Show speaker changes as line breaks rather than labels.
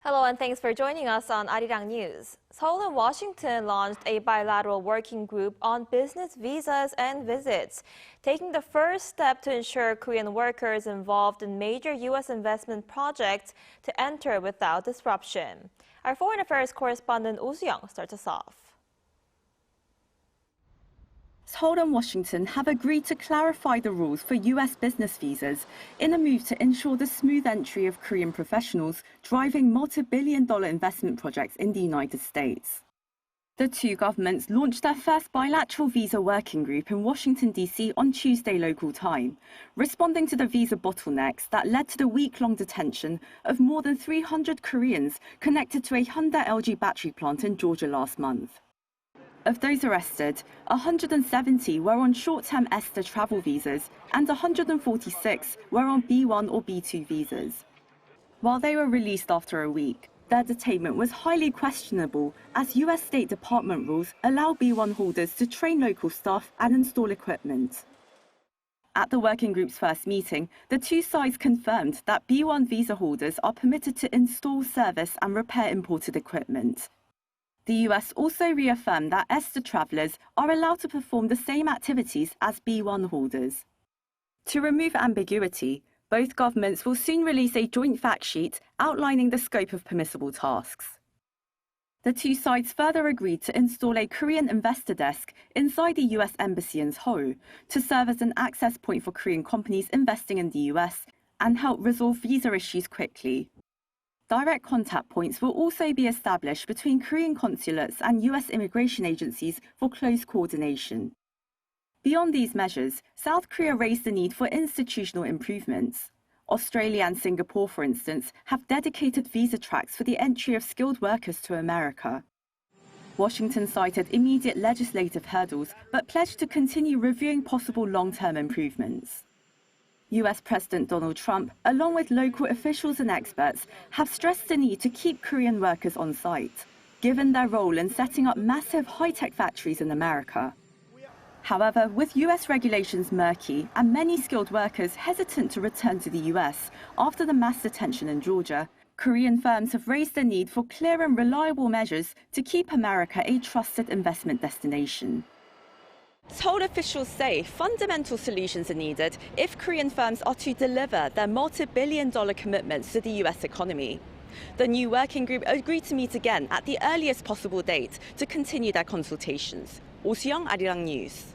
Hello and thanks for joining us on ArirangNews. Seoul and Washington launched a bilateral working group on business visas and visits, taking the first step to ensure Korean workers involved in major U.S. investment projects to enter without disruption. Our foreign affairs correspondent Oh Soo-young starts us off.
Seoul and Washington have agreed to clarify the rules for U.S. business visas in a move to ensure the smooth entry of Korean professionals driving multi-billion-dollar investment projects in the United States. The two governments launched their first bilateral visa working group in Washington, D.C. on Tuesday local time, responding to the visa bottlenecks that led to the week-long detention of more than 300 Koreans connected to a Hyundai LG battery plant in Georgia last month. Of those arrested, 170 were on short-term ESTA travel visas and 146 were on B1 or B2 visas. While they were released after a week, their detainment was highly questionable as US State Department rules allow B1 holders to train local staff and install equipment. At the working group's first meeting, the two sides confirmed that B1 visa holders are permitted to install, service and repair imported equipment. The US also reaffirmed that ESTA travelers are allowed to perform the same activities as B1 holders. To remove ambiguity, both governments will soon release a joint fact sheet outlining the scope of permissible tasks. The two sides further agreed to install a Korean investor desk inside the US Embassy in Seoul to serve as an access point for Korean companies investing in the US and help resolve visa issues quickly. Direct contact points will also be established between Korean consulates and US immigration agencies for close coordination. Beyond these measures, South Korea raised the need for institutional improvements. Australia and Singapore, for instance, have dedicated visa tracks for the entry of skilled workers to America. Washington cited immediate legislative hurdles, but pledged to continue reviewing possible long-term improvements. US President Donald Trump, along with local officials and experts, have stressed the need to keep Korean workers on site, given their role in setting up massive high-tech factories in America. However, with US regulations murky and many skilled workers hesitant to return to the US after the mass detention in Georgia, Korean firms have raised the need for clear and reliable measures to keep America a trusted investment destination. Seoul officials say fundamental solutions are needed if Korean firms are to deliver their multi-billion-dollar commitments to the US economy. The new working group agreed to meet again at the earliest possible date to continue their consultations. Oh Soo-young, ArirangNews.